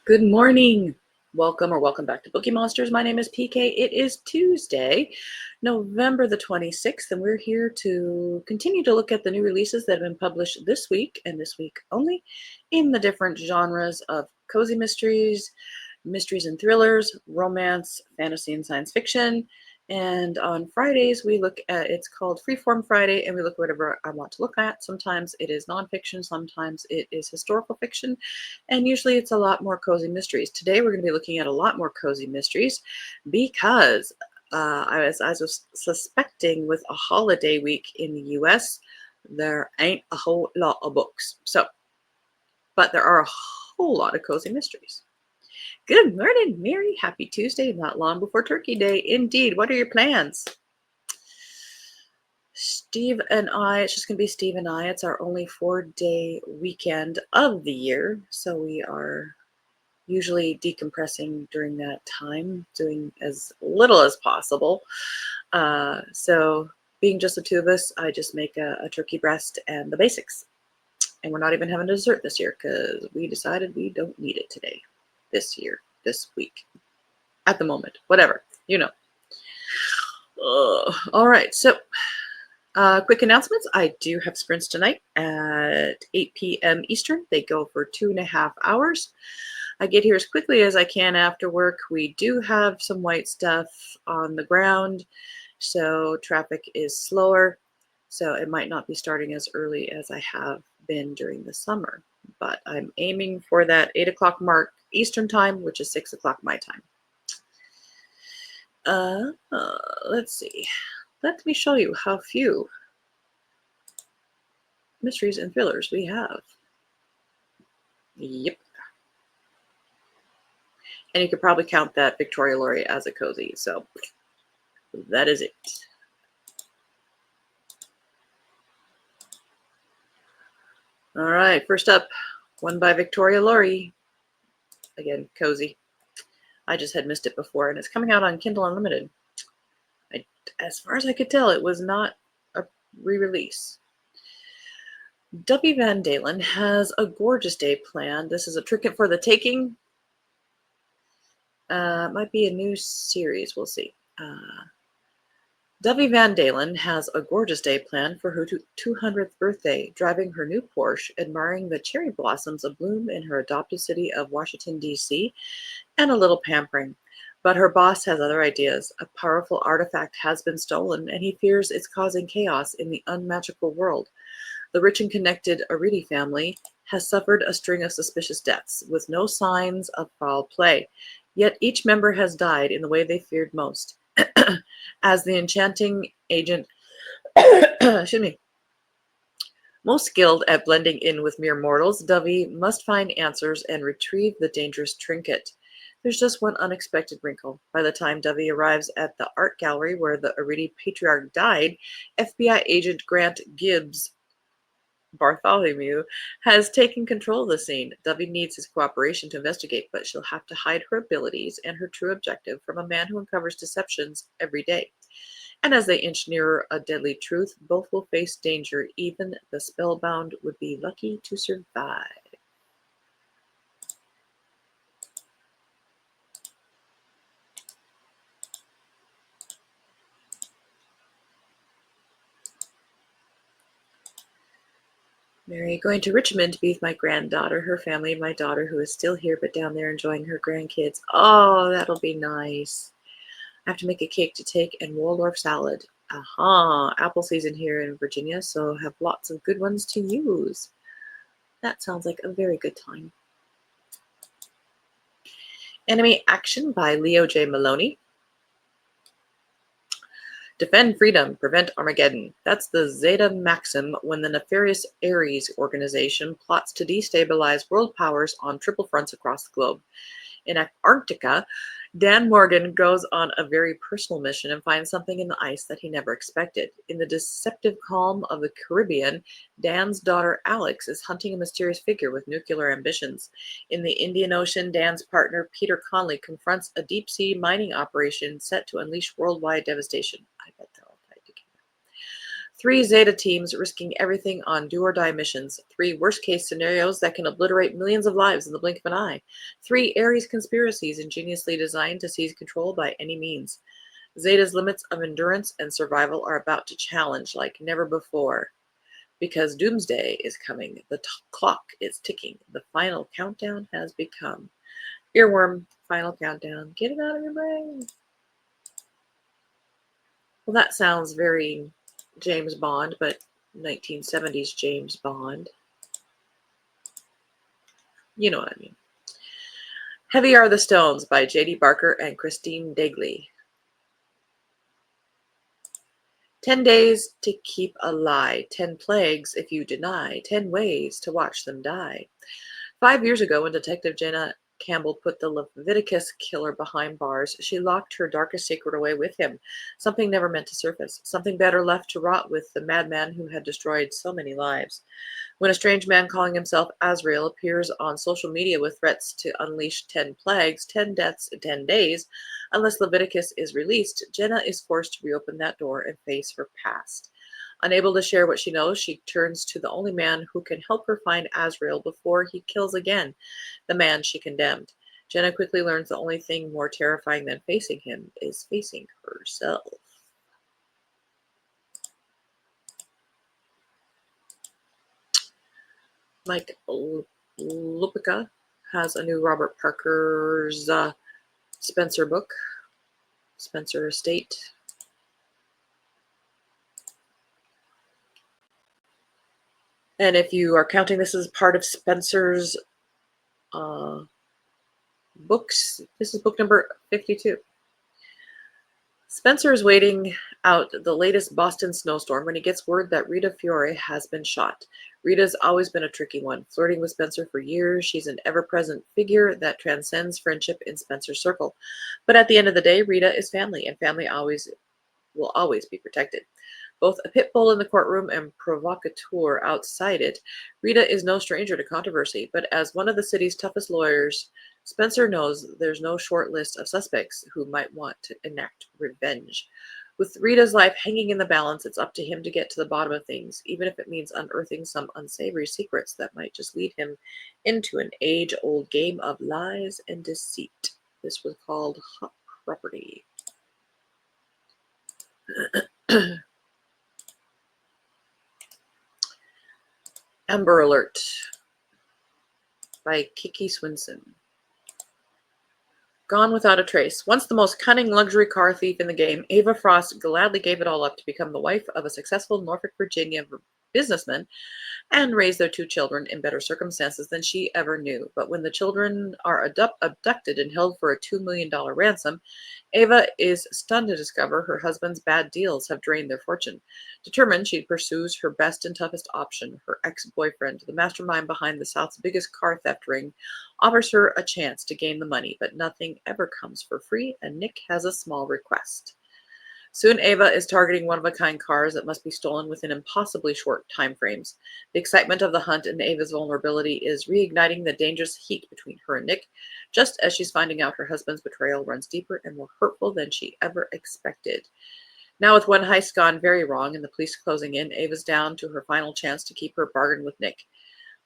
Good morning. Welcome back to Bookeemonsters. My name is PK. It is Tuesday, November the 26th, and we're here to continue to look at the new releases that have been published this week and this week only in the different genres of cozy mysteries, mysteries and thrillers, romance, fantasy, and science fiction. And on Fridays, we look at, it's called Freeform Friday, and we look whatever I want to look at. Sometimes it is nonfiction, sometimes it is historical fiction, and usually it's a lot more cozy mysteries. Today we're going to be looking at a lot more cozy mysteries because I was suspecting with a holiday week in the US, there ain't a whole lot of books. But there are a whole lot of cozy mysteries. Good morning, Mary. Happy Tuesday, not long before Turkey Day. Indeed. What are your plans? Steve and I, it's just going to be Steve and I. It's our only 4-day weekend of the year. So we are usually decompressing during that time, doing as little as possible. So being just the two of us, I just make a turkey breast and the basics. And we're not even having dessert this year because we decided we don't need it today, this year, this week, at the moment, whatever, you know. All right, so quick announcements. I do have sprints tonight at 8 p.m. Eastern. They go for 2.5 hours. I get here as quickly as I can after work. We do have some white stuff on the ground, so traffic is slower. So it might not be starting as early as I have been during the summer, but I'm aiming for that 8 o'clock mark Eastern time, which is 6 o'clock my time. Let's see. Let me show you how few mysteries and thrillers we have. Yep. And you could probably count that Victoria Laurie as a cozy, so that is it. All right, first up, one by Victoria Laurie. Again, cozy. I just had missed it before, and it's coming out on Kindle Unlimited. As far as I could tell, it was not a re-release. Duffy Van Dalen has a gorgeous day planned. This is a Trinket for the Taking. Might be a new series. We'll see. Duffy Van Dalen has a gorgeous day planned for her 200th birthday, driving her new Porsche, admiring the cherry blossoms abloom in her adopted city of Washington, D.C., and a little pampering. But her boss has other ideas. A powerful artifact has been stolen, and he fears it's causing chaos in the unmagical world. The rich and connected Aridi family has suffered a string of suspicious deaths, with no signs of foul play. Yet each member has died in the way they feared most. As the enchanting agent, excuse me, most skilled at blending in with mere mortals, Dovey must find answers and retrieve the dangerous trinket. There's just one unexpected wrinkle. By the time Dovey arrives at the art gallery where the Aridi patriarch died, FBI agent Grant Gibbs Bartholomew has taken control of the scene. Dovey needs his cooperation to investigate, but she'll have to hide her abilities and her true objective from a man who uncovers deceptions every day. And as they inch nearer a deadly truth, both will face danger. Even the spellbound would be lucky to survive. Mary, going to Richmond to be with my granddaughter, her family, my daughter, who is still here but down there enjoying her grandkids. Oh, that'll be nice. I have to make a cake to take and Waldorf salad. Aha, apple season here in Virginia, so have lots of good ones to use. That sounds like a very good time. Enemy Action by Leo J. Maloney. Defend freedom, prevent Armageddon. That's the Zeta Maxim when the nefarious Ares organization plots to destabilize world powers on triple fronts across the globe. In Antarctica, Dan Morgan goes on a very personal mission and finds something in the ice that he never expected. In the deceptive calm of the Caribbean, Dan's daughter Alex is hunting a mysterious figure with nuclear ambitions. In the Indian Ocean, Dan's partner Peter Conley confronts a deep-sea mining operation set to unleash worldwide devastation. I bet they're all tied together. 3 Zeta teams risking everything on do-or-die missions. 3 worst-case scenarios that can obliterate millions of lives in the blink of an eye. 3 Ares conspiracies ingeniously designed to seize control by any means. Zeta's limits of endurance and survival are about to challenge like never before. Because doomsday is coming, the clock is ticking, the final countdown has begun. Earworm, final countdown, get it out of your brain. Well, that sounds very James Bond, but 1970s James Bond. You know what I mean. Heavy Are the Stones by J.D. Barker and Christine Dagley. 10 days to keep a lie, 10 plagues if you deny, 10 ways to watch them die. 5 years ago, when Detective Jenna Campbell put the Leviticus killer behind bars, she locked her darkest secret away with him, something never meant to surface, something better left to rot with the madman who had destroyed so many lives. When a strange man calling himself Azrael appears on social media with threats to unleash 10 plagues, 10 deaths in 10 days, unless Leviticus is released, Jenna is forced to reopen that door and face her past. Unable to share what she knows, she turns to the only man who can help her find Azrael before he kills again, the man she condemned. Jenna quickly learns the only thing more terrifying than facing him is facing herself. Mike Lupica has a new Robert Parker's Spencer book, Spencer Estate. And if you are counting this as part of Spencer's books, this is book number 52. Spencer is waiting out the latest Boston snowstorm when he gets word that Rita Fiore has been shot. Rita's always been a tricky one, flirting with Spencer for years. She's an ever-present figure that transcends friendship in Spencer's circle. But at the end of the day, Rita is family, and family will always be protected. Both a pit bull in the courtroom and provocateur outside it, Rita is no stranger to controversy, but as one of the city's toughest lawyers, Spencer knows there's no short list of suspects who might want to enact revenge. With Rita's life hanging in the balance, it's up to him to get to the bottom of things, even if it means unearthing some unsavory secrets that might just lead him into an age-old game of lies and deceit. This was called Hot Property. Amber Alert by Kiki Swinson. Gone without a trace. Once the most cunning luxury car thief in the game, Ava Frost gladly gave it all up to become the wife of a successful Norfolk, Virginia businessman and raise their 2 children in better circumstances than she ever knew. But when the children are abducted and held for a $2 million ransom, Ava is stunned to discover her husband's bad deals have drained their fortune. Determined, she pursues her best and toughest option. Her ex-boyfriend, the mastermind behind the South's biggest car theft ring, offers her a chance to gain the money, but nothing ever comes for free, and Nick has a small request. Soon Ava is targeting one-of-a-kind cars that must be stolen within impossibly short time frames. The excitement of the hunt and Ava's vulnerability is reigniting the dangerous heat between her and Nick, just as she's finding out her husband's betrayal runs deeper and more hurtful than she ever expected. Now with one heist gone very wrong and the police closing in, Ava's down to her final chance to keep her bargain with Nick.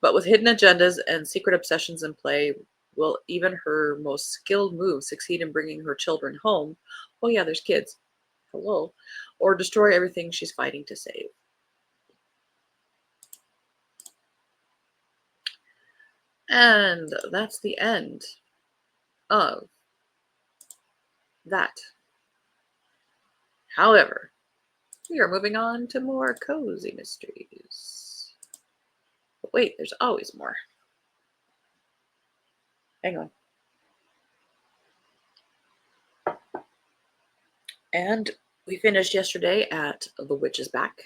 But with hidden agendas and secret obsessions in play, will even her most skilled moves succeed in bringing her children home? Oh yeah, there's kids. Hello, or destroy everything she's fighting to save. And that's the end of that. However, we are moving on to more cozy mysteries. But wait, there's always more. Hang on. And we finished yesterday at The Witch is Back.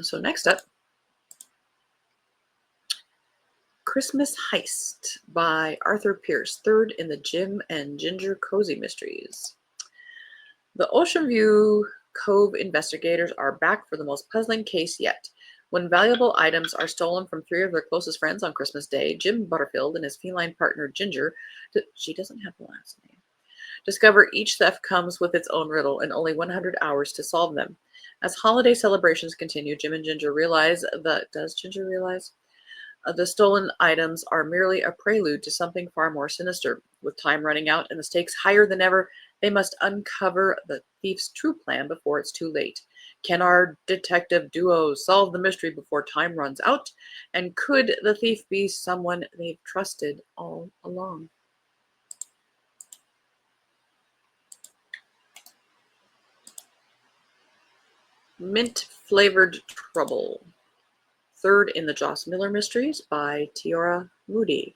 So next up, Christmas Heist by Arthur Pierce, third in the Jim and Ginger Cozy Mysteries. The Ocean View Cove investigators are back for the most puzzling case yet. When valuable items are stolen from 3 of their closest friends on Christmas Day, Jim Butterfield and his feline partner Ginger, she doesn't have the last name, discover each theft comes with its own riddle and only 100 hours to solve them. As holiday celebrations continue, Jim and Ginger realize that does Ginger realize the stolen items are merely a prelude to something far more sinister. With time running out and the stakes higher than ever, they must uncover the thief's true plan before it's too late. Can our detective duo solve the mystery before time runs out? And could the thief be someone they've trusted all along? Mint Flavored Trouble. Third in the Joss Miller Mysteries by Tiora Moody.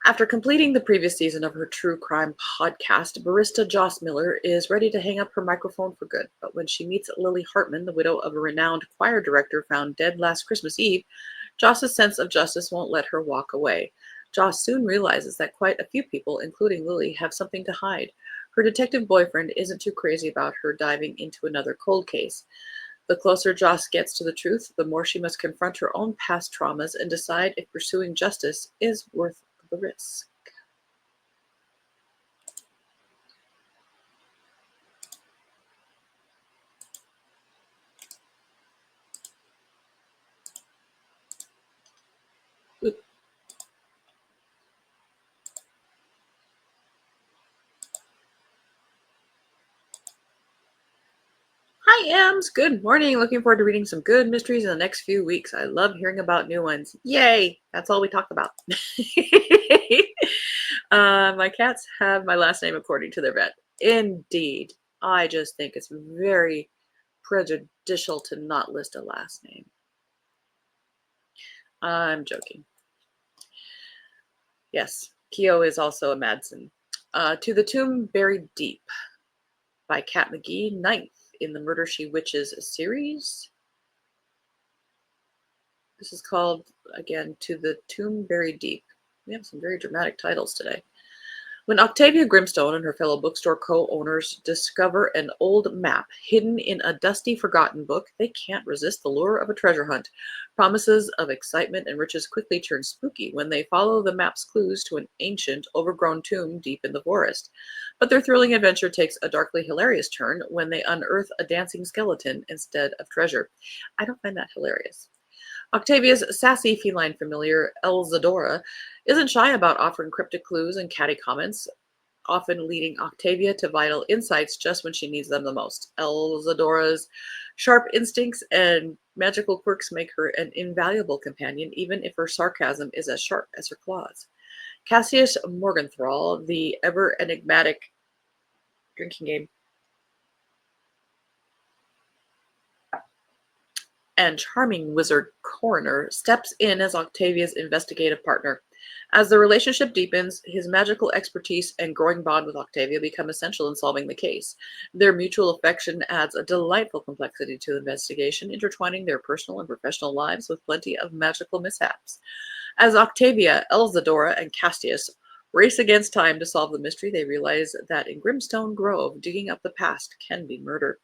After completing the previous season of her true crime podcast, barista Joss Miller is ready to hang up her microphone for good. But when she meets Lily Hartman, the widow of a renowned choir director found dead last Christmas Eve, Joss's sense of justice won't let her walk away. Joss soon realizes that quite a few people, including Lily, have something to hide. Her detective boyfriend isn't too crazy about her diving into another cold case. The closer Joss gets to the truth, the more she must confront her own past traumas and decide if pursuing justice is worth the risk. Hi, Ems. Good morning. Looking forward to reading some good mysteries in the next few weeks. I love hearing about new ones. Yay! That's all we talk about. My cats have my last name according to their vet. Indeed. I just think it's very prejudicial to not list a last name. I'm joking. Yes, Keo is also a Madsen. To the Tomb Buried Deep by Kat McGee, 9th in the Murder She Witches series. This is called, again, To the Tomb Buried Deep. We have some very dramatic titles today. When Octavia Grimstone and her fellow bookstore co-owners discover an old map hidden in a dusty, forgotten book, they can't resist the lure of a treasure hunt. Promises of excitement and riches quickly turn spooky when they follow the map's clues to an ancient, overgrown tomb deep in the forest. But their thrilling adventure takes a darkly hilarious turn when they unearth a dancing skeleton instead of treasure. I don't find that hilarious. Octavia's sassy feline familiar, Elzadora, isn't shy about offering cryptic clues and catty comments, often leading Octavia to vital insights just when she needs them the most. Elzadora's sharp instincts and magical quirks make her an invaluable companion, even if her sarcasm is as sharp as her claws. Cassius Morgenthau, the ever enigmatic drinking game and charming wizard coroner, steps in as Octavia's investigative partner. As the relationship deepens, his magical expertise and growing bond with Octavia become essential in solving the case. Their mutual affection adds a delightful complexity to the investigation, intertwining their personal and professional lives with plenty of magical mishaps. As Octavia, Elzadora, and Castius race against time to solve the mystery, they realize that in Grimstone Grove, digging up the past can be murder.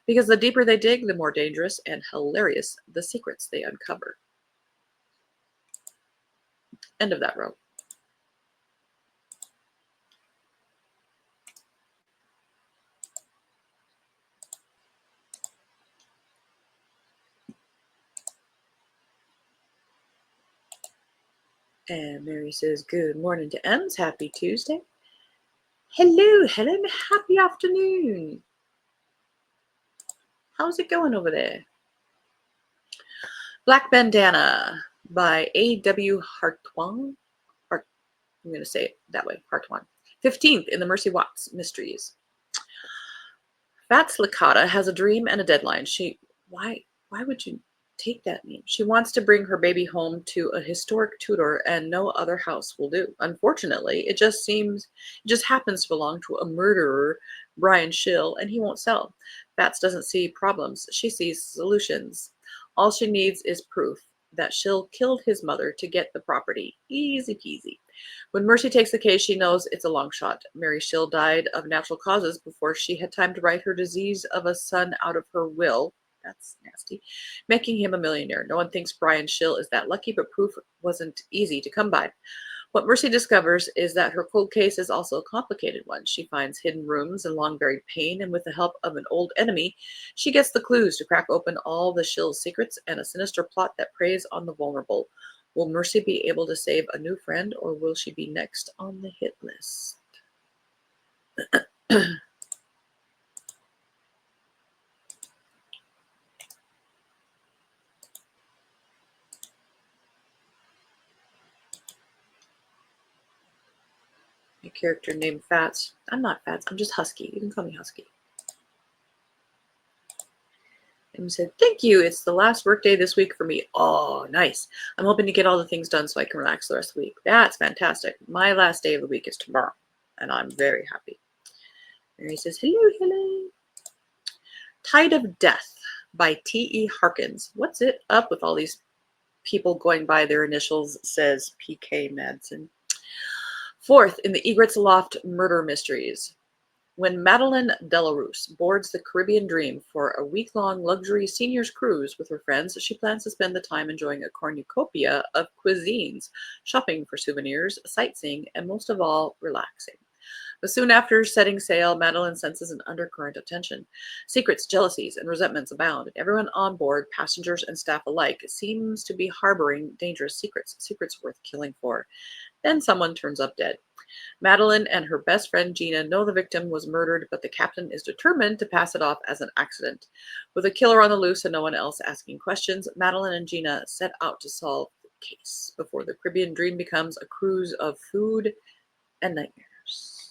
Because the deeper they dig, the more dangerous and hilarious the secrets they uncover. End of that row. And Mary says, good morning to Ems. Happy Tuesday. Hello, Helen. Happy afternoon. How's it going over there? Black Bandana by A.W. Hartwang. I'm going to say it that way, Hartwang. 15th in the Mercy Watts Mysteries. Fats Licata has a dream and a deadline. Why would you take that name? She wants to bring her baby home to a historic Tudor, and no other house will do. Unfortunately, it just happens to belong to a murderer, Brian Schill, and he won't sell. Fats doesn't see problems. She sees solutions. All she needs is proof that Schill killed his mother to get the property. Easy peasy. When Mercy takes the case, she knows it's a long shot. Mary Schill died of natural causes before she had time to write her disease of a son out of her will. That's nasty. Making him a millionaire. No one thinks Brian Schill is that lucky, but proof wasn't easy to come by. What Mercy discovers is that her cold case is also a complicated one. She finds hidden rooms and long buried pain, and with the help of an old enemy, she gets the clues to crack open all the shill's secrets and a sinister plot that preys on the vulnerable. Will Mercy be able to save a new friend, or will she be next on the hit list? A character named Fats. I'm not Fats, I'm just Husky. You can call me Husky. And said, thank you. It's the last workday this week for me. Oh, nice. I'm hoping to get all the things done so I can relax the rest of the week. That's fantastic. My last day of the week is tomorrow, and I'm very happy. Mary says, hello, hello. Tide of Death by T.E. Harkins. What's it up with all these people going by their initials, says P.K. Madsen. Fourth, in the Egret's Loft murder mysteries. When Madeleine Delarose boards the Caribbean Dream for a week-long luxury seniors cruise with her friends, she plans to spend the time enjoying a cornucopia of cuisines, shopping for souvenirs, sightseeing, and most of all, relaxing. But soon after setting sail, Madeleine senses an undercurrent of tension. Secrets, jealousies, and resentments abound. Everyone on board, passengers and staff alike, seems to be harboring dangerous secrets worth killing for. Then someone turns up dead. Madeleine and her best friend Gina know the victim was murdered, but the captain is determined to pass it off as an accident. With a killer on the loose and no one else asking questions, Madeleine and Gina set out to solve the case before the Caribbean Dream becomes a cruise of food and nightmares.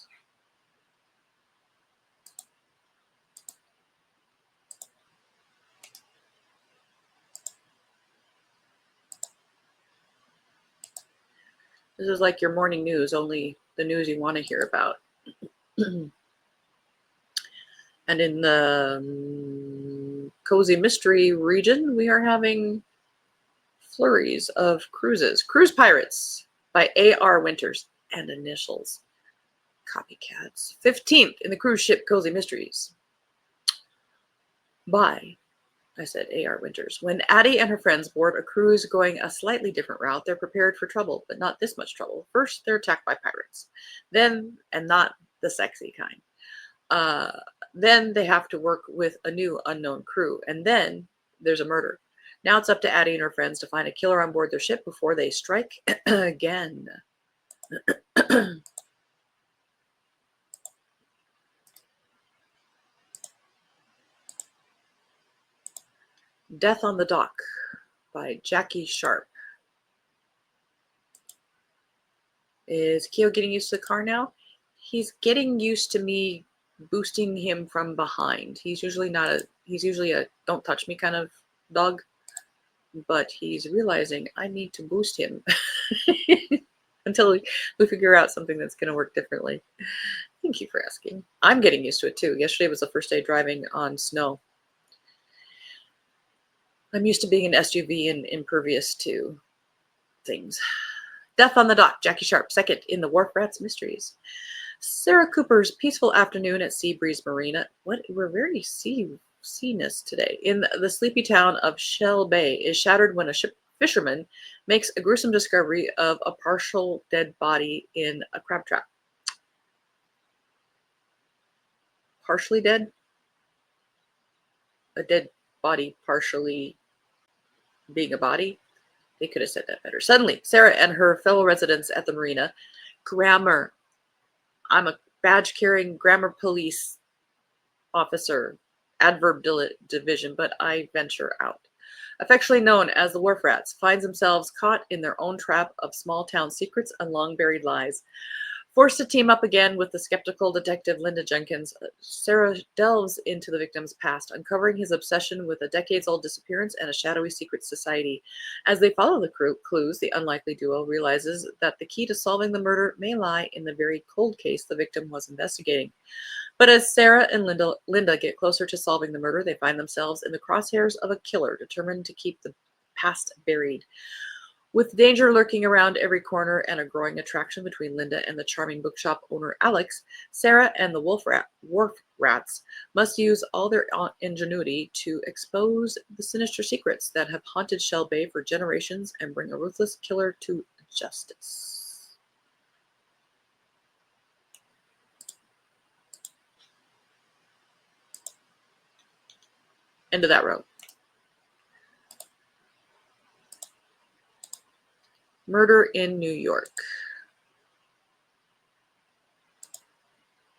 This is like your morning news, only the news you want to hear about. And in the cozy mystery region, we are having flurries of cruises. Cruise Pirates by A.R. Winters and initials. Copycats. 15th in the cruise ship cozy mysteries by, I said A.R. Winters. When Addie and her friends board a cruise going a slightly different route, they're prepared for trouble, but not this much trouble. First, they're attacked by pirates. Then, and not the sexy kind. Then they have to work with a new unknown crew. And then there's a murder. Now it's up to Addie and her friends to find a killer on board their ship before they strike again. Death on the Dock by Jackie Sharp. Is Keo getting used to the car now? He's getting used to me boosting him from behind. He's usually a don't touch me kind of dog, but he's realizing I need to boost him until we figure out something that's going to work differently. Thank you for asking. I'm getting used to it too. Yesterday was the first day driving on snow. I'm used to being an SUV and impervious to things. Death on the Dock, Jackie Sharp, second in the Wharf Rats Mysteries. Sarah Cooper's peaceful afternoon at Seabreeze Marina. We're very seaness today. In the sleepy town of Shell Bay is shattered when a ship fisherman makes a gruesome discovery of a partial dead body in a crab trap. Partially dead? A dead body partially being a body? They could have said that better. Suddenly, Sarah and her fellow residents at the marina, grammar. I'm a badge-carrying grammar police officer, adverb division, but I venture out. Affectionately known as the Wharf Rats, finds themselves caught in their own trap of small-town secrets and long-buried lies. Forced to team up again with the skeptical detective Linda Jenkins, Sarah delves into the victim's past, uncovering his obsession with a decades-old disappearance and a shadowy secret society. As they follow the clues, the unlikely duo realizes that the key to solving the murder may lie in the very cold case the victim was investigating. But as Sarah and Linda get closer to solving the murder, they find themselves in the crosshairs of a killer determined to keep the past buried. With danger lurking around every corner and a growing attraction between Linda and the charming bookshop owner Alex, Sarah and the Wharf Rats must use all their ingenuity to expose the sinister secrets that have haunted Shell Bay for generations and bring a ruthless killer to justice. End of that row. Murder in New York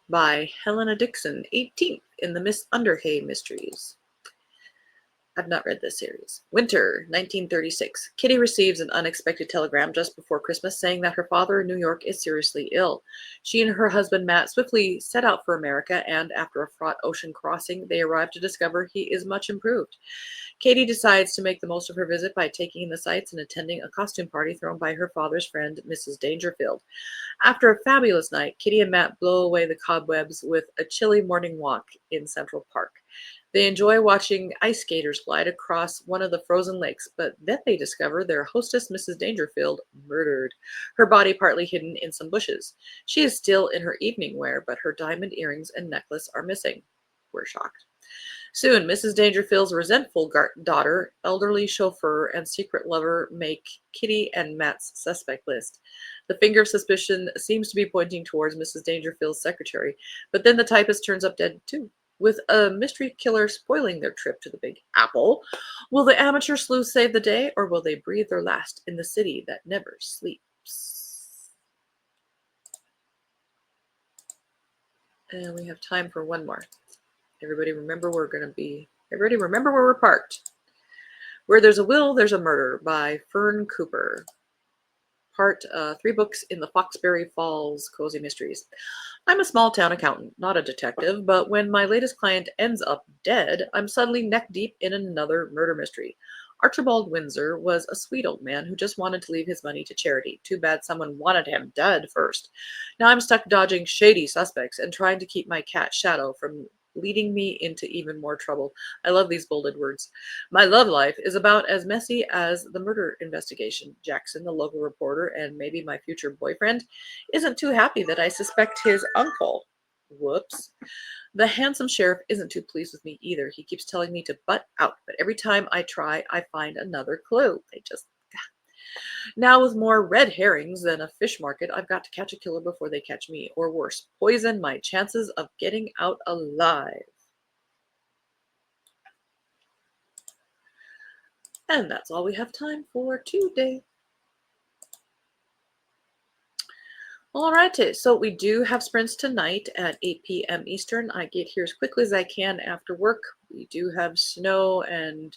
by Helena Dixon, 18th in the Miss Underhay Mysteries. I've not read this series. Winter, 1936. Kitty receives an unexpected telegram just before Christmas saying that her father in New York is seriously ill. She and her husband Matt swiftly set out for America, and after a fraught ocean crossing, they arrive to discover he is much improved. Katie decides to make the most of her visit by taking in the sights and attending a costume party thrown by her father's friend, Mrs. Dangerfield. After a fabulous night, Kitty and Matt blow away the cobwebs with a chilly morning walk in Central Park. They enjoy watching ice skaters glide across one of the frozen lakes, but then they discover their hostess, Mrs. Dangerfield, murdered, her body partly hidden in some bushes. She is still in her evening wear, but her diamond earrings and necklace are missing. We're shocked. Soon, Mrs. Dangerfield's resentful daughter, elderly chauffeur, and secret lover make Kitty and Matt's suspect list. The finger of suspicion seems to be pointing towards Mrs. Dangerfield's secretary, but then the typist turns up dead too. With a mystery killer spoiling their trip to the Big Apple, will the amateur sleuths save the day, or will they breathe their last in the city that never sleeps? And we have time for one more. Everybody remember where we're parked. Where There's a Will, There's a Murder by Fern Cooper. Part 3 books in the Foxbury Falls Cozy Mysteries. I'm a small town accountant, not a detective, but when my latest client ends up dead, I'm suddenly neck deep in another murder mystery. Archibald Windsor was a sweet old man who just wanted to leave his money to charity. Too bad someone wanted him dead first. Now I'm stuck dodging shady suspects and trying to keep my cat Shadow from leading me into even more trouble. I love these bolded words. My love life is about as messy as the murder investigation. Jackson, the local reporter, and maybe my future boyfriend, isn't too happy that I suspect his uncle. Whoops. The handsome sheriff isn't too pleased with me either. He keeps telling me to butt out, but every time I try, I find another clue. Now, with more red herrings than a fish market, I've got to catch a killer before they catch me, or worse, poison my chances of getting out alive. And that's all we have time for today. Alrighty, so we do have sprints tonight at 8 p.m. Eastern. I get here as quickly as I can after work. We do have snow and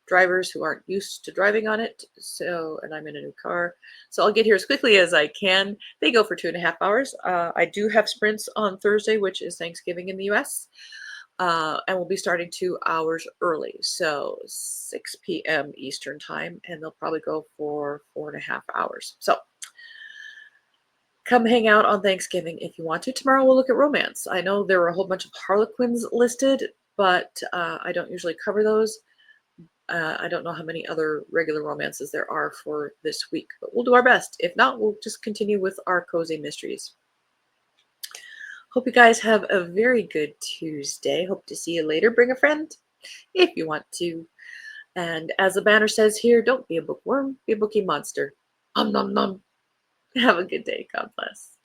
drivers who aren't used to driving on it, and I'm in a new car, so I'll get here as quickly as I can. They go for 2.5 hours. I do have sprints on Thursday, which is Thanksgiving in the US, and we'll be starting 2 hours early, so 6 p.m. Eastern time, and they'll probably go for 4.5 hours. So come hang out on Thanksgiving if you want to. Tomorrow we'll look at romance. I know there are a whole bunch of Harlequins listed, but I don't usually cover those. I don't know how many other regular romances there are for this week, but we'll do our best. If not, we'll just continue with our cozy mysteries. Hope you guys have a very good Tuesday. Hope to see you later. Bring a friend if you want to. And as the banner says here, don't be a bookworm, be a bookie monster. Nom nom nom. Have a good day. God bless.